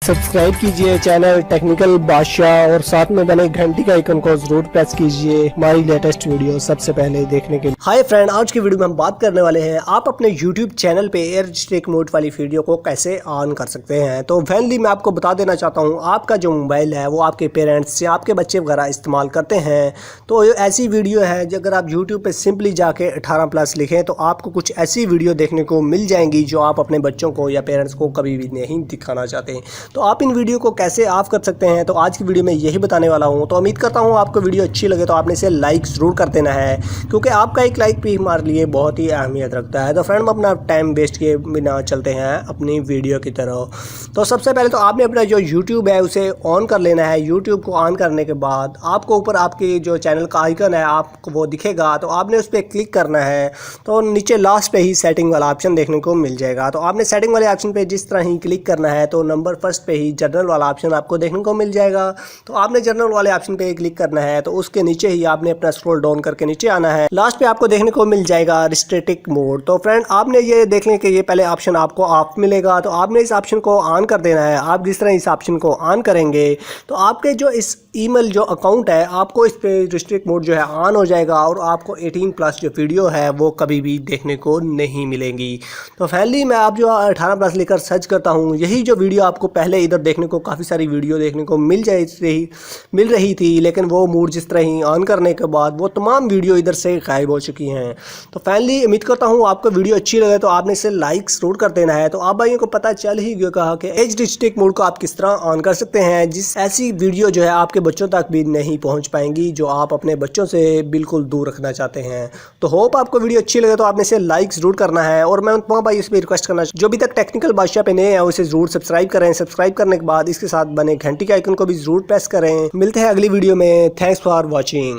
Subscribe कीजिए channel technical बादशाह और साथ में बने घंटी का आइकन को जरूर प्रेस कीजिए हमारी लेटेस्ट वीडियो सबसे पहले देखने के लिए। हाय फ्रेंड, आज की वीडियो में हम बात करने वाले हैं आप अपने यूट्यूब चैनल पे एयर रिस्ट्रिक्ट मोड वाली वीडियो को कैसे ऑन कर सकते हैं। तो फाइनली मैं आपको बता देना चाहता हूँ, आपका जो मोबाइल है वो आपके पेरेंट्स या आपके बच्चे वगैरह इस्तेमाल करते हैं तो ऐसी वीडियो है अगर आप यूट्यूब पर सिंपली जाके 18+ लिखें तो आपको कुछ ऐसी वीडियो देखने को मिल जाएंगी जो आप अपने बच्चों को या पेरेंट्स को कभी भी नहीं दिखाना चाहते। तो आप इन वीडियो को कैसे ऑफ कर सकते हैं तो आज की वीडियो में यही बताने वाला हूं। तो उम्मीद करता हूं आपको वीडियो अच्छी लगे तो आपने इसे लाइक ज़रूर कर देना है, क्योंकि आपका एक लाइक भी हमारे लिए बहुत ही अहमियत रखता है। तो फ्रेंड, हम अपना टाइम वेस्ट किए बिना चलते हैं अपनी वीडियो की तरफ। तो सबसे पहले तो आपने अपना जो यूट्यूब है उसे ऑन कर लेना है। यूट्यूब को ऑन करने के बाद आपको ऊपर आपके जो चैनल का आइकन है आपको वो दिखेगा, तो आपने उस पर क्लिक करना है। तो नीचे लास्ट पे ही सेटिंग वाला ऑप्शन देखने को मिल जाएगा। तो आपने सेटिंग वाले ऑप्शन पे जिस तरह ही क्लिक करना है तो नंबर फर्स्ट पे ही जनरल वाला ऑप्शन आपको देखने को मिल जाएगा। तो आपने जनरल वाले ऑप्शन पे क्लिक करना है, तो उसके नीचे ही आपने अपना स्क्रॉल डाउन करके नीचे आना है। लास्ट पे आपको देखने को मिल जाएगा रिस्ट्रिक्ट मोड। तो फ्रेंड, आपने ये देख लें कि ये पहले ऑप्शन आपको ऑफ मिलेगा, तो आपने इस ऑप्शन को ऑन कर देना है। आप जिस तरह इस ऑप्शन को ऑन करेंगे तो आपके जो इस ईमेल जो अकाउंट है आपको इस पे रिस्ट्रिक्ट मोड जो है ऑन हो जाएगा और आपको 18+ जो वीडियो है वो कभी भी देखने को नहीं मिलेंगी। तो फाइनली मैं आप जो 18+ लेकर सर्च करता हूँ, यही जो वीडियो आपको पहले इधर देखने को काफ़ी सारी वीडियो देखने को मिल रही थी, लेकिन वो मोड जिस तरह ही ऑन करने के बाद वो तमाम वीडियो इधर से गायब हो चुकी हैं। तो फाइनली उम्मीद करता हूँ आपको वीडियो अच्छी लगे तो आपने इसे लाइक जरूर कर देना है। तो आप भाइयों को पता चल ही गया कहा कि एज रिस्ट्रिक्ट मोड को आप किस तरह ऑन कर सकते हैं, जिस ऐसी वीडियो जो है आपके बच्चों तक भी नहीं पहुंच पाएंगी जो आप अपने बच्चों से बिल्कुल दूर रखना चाहते हैं। तो होप आपको वीडियो अच्छी लगे तो आपने इसे लाइक जरूर करना है। और मैं उन भाई इस पर रिक्वेस्ट करना जो अभी तक टेक्निकल बादशाह पे नए हैं उसे जरूर सब्सक्राइब करें। सब्सक्राइब करने के बाद इसके साथ बने घंटी के आइकन को भी जरूर प्रेस करें। मिलते हैं अगली वीडियो में। Thanks for watching.